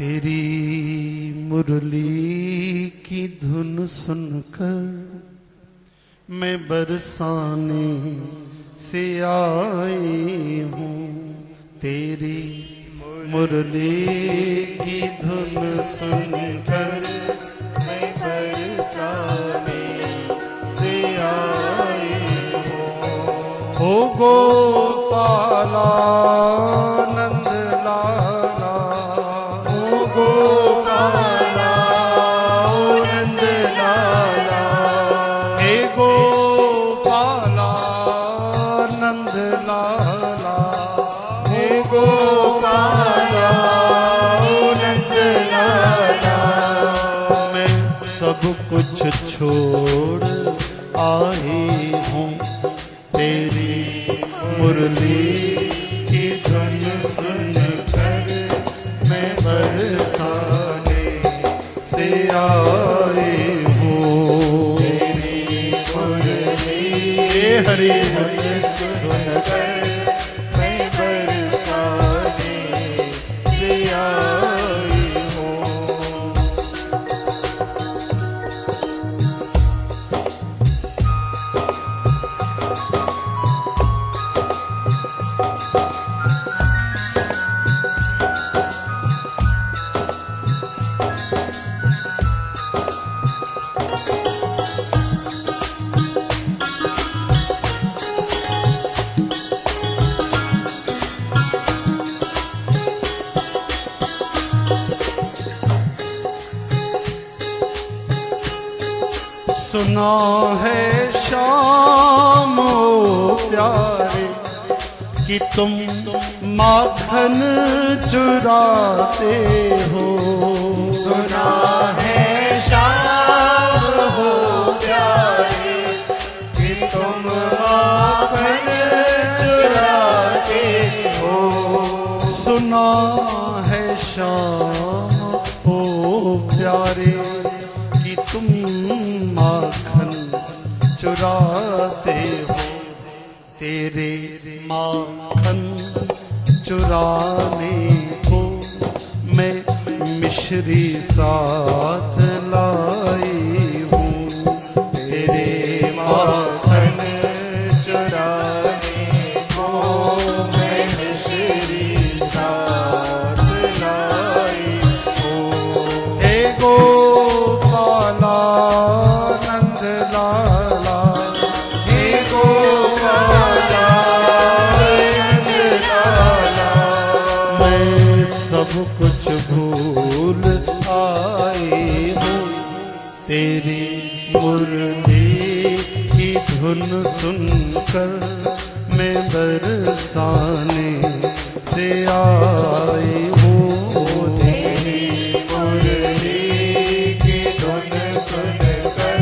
तेरी मुरली की धुन सुनकर मैं बरसाने से आई हूँ। तेरी मुरली की धुन सुनकर मैं बरसाने से आई हूँ। ओ गोपाला नंद लाला, ओ गोपाला नंद लाला, हे गोपाला नंद लाला, हे गोपाला नंद लाला। मैं सब कुछ छोड़ आई हूँ, तेरी मुरली की धुन सुनकर मैं बरसाने से आई हूँ। तेरी मुरली हरि धुन सुनकर मैं बरसाने से आई हूँ। सुना है शाम ओ प्यारे कि तुम माखन चुराते हो। सुना है शाम हो प्यारे कि तुम माखन चुराते हो। सुना है शाम ओ प्यारे कि तुम माखन चुराते हो। तेरे माखन चुराने को मैं मिश्री साथ लाई हूँ। तेरे माखन चुराने को मैं मिश्री साथ लाई हूँ। हे गोपाला नंद लाला, हे गोपाला नंद लाला। मैं सब कुछ भूल आई हूँ, तेरी मुरली की धुन सुनकर मैं बरसाने से आई हूँ। तेरी मुरली की धुन सुनकर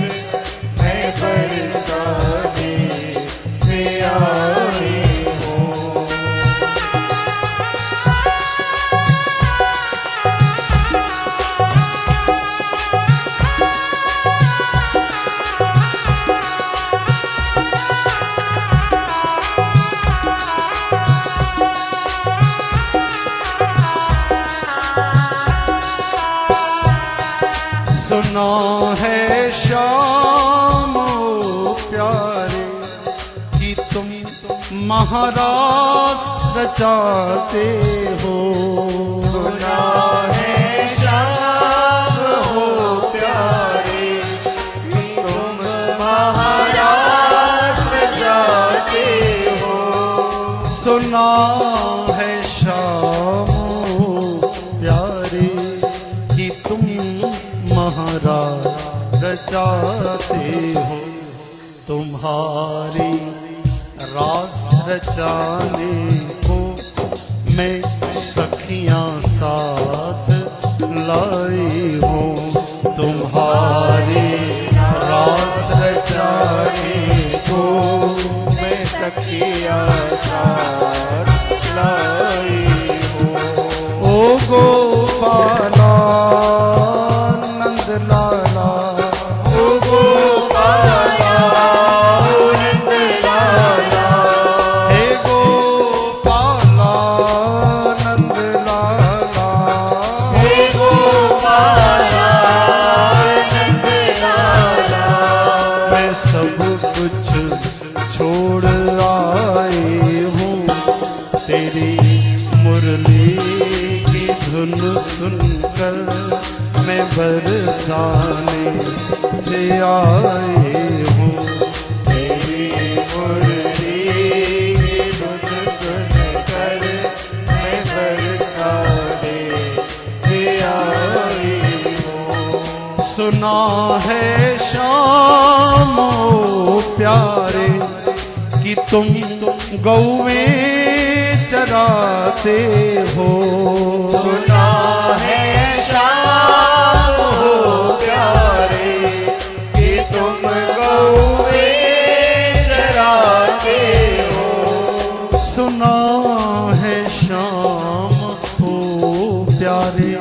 मैं बरसाने से आई हूँ। सुना है शाम ओ प्यारे कि तुम महारास रचाते हो। सुना है शाम हो प्यारे कि तुम महाराज रचाते हो। सुना है शाम ओ प्यारे कि तुम महाराज रचाते हो। तुम्हारी रास रचाने को मैं सखियां साथ लाई हूँ। तुम्हारी रास रचाने को मैं सखियां साथ लाई हूँ। ओ गोपाला नंद लाला, ओ गोपाला आए हूँ। तेरी मुरली की धुन सुनकर मैं बरसाने से आई हूँ। सुना है शाम ओ प्यारे कि तुम गौएं चराते हो। सुना है शाम हो प्यारे कि तुम गौएं चराते हो। सुना है शाम हो प्यारे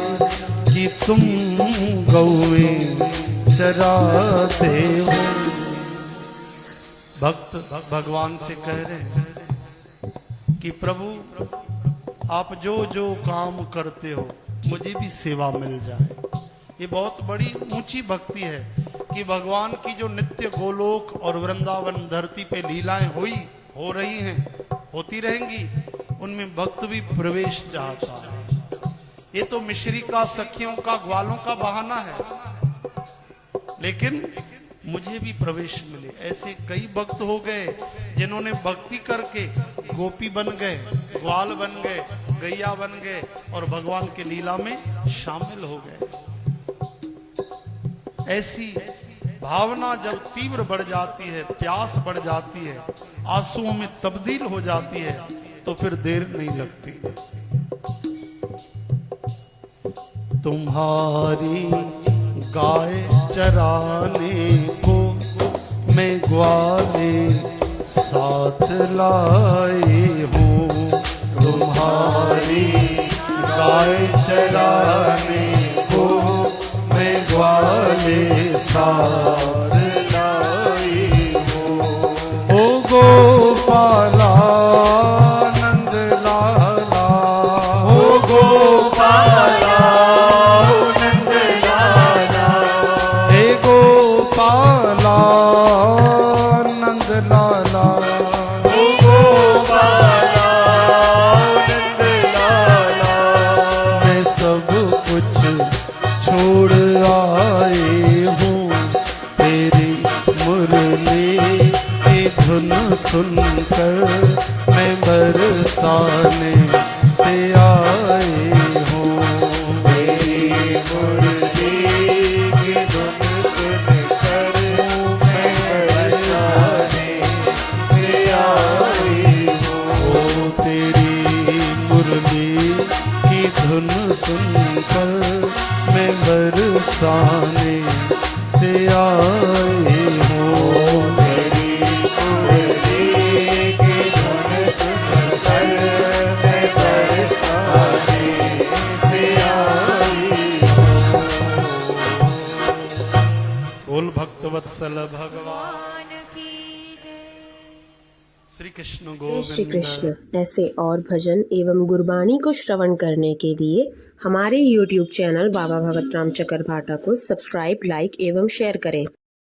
कि तुम गौएं चराते हो। भक्त भगवान से कह रहे हैं कि प्रभु आप जो जो काम करते हो मुझे भी सेवा मिल जाए। ये बहुत बड़ी ऊंची भक्ति है कि भगवान की जो नित्य गोलोक और वृंदावन धरती पे लीलाएं हो रही हैं, होती रहेंगी, उनमें भक्त भी प्रवेश चाहता है। ये तो मिश्री का, सखियों का, ग्वालों का बहाना है, लेकिन मुझे भी प्रवेश मिले। ऐसे कई भक्त हो गए जिन्होंने भक्ति करके गोपी बन गए, ग्वाल बन गए, गैया बन गए और भगवान के लीला में शामिल हो गए। ऐसी भावना जब तीव्र बढ़ जाती है, प्यास बढ़ जाती है, आंसुओं में तब्दील हो जाती है, तो फिर देर नहीं लगती। तुम्हारी गाय चराने को मैं ग्वाले साथ लाई हूँ। तुम्हारी गाय चराने को मैं ग्वाले साथ लाई हूँ। ओ गोपाला नंद लाला, ओ गोपाला नंद लाला, हे गोपाला नंद लाला, ओ गोपाला नंद लाला। मैं सब कुछ छोड़ आए हूँ। तेरी मुरली की धुन सुनकर मैं बरसाने से आई हूँ। तेरी मुरली की धुन सुनकर मैं बरसाने से आई हूँ। ओ तेरी मुरली की धुन सुनकर मैं बरसाने से आई हूँ। तेरी मुरली की धुन सुनकर मैं बरसाने से आई हूँ। बोल भक्तवत्सल भगवान श्री कृष्ण श्री गोविंद। कृष्ण। ऐसे और भजन एवं गुरबाणी को श्रवण करने के लिए हमारे YouTube चैनल बाबा भगत राम चकरभाटा को सब्सक्राइब, लाइक एवं शेयर करें।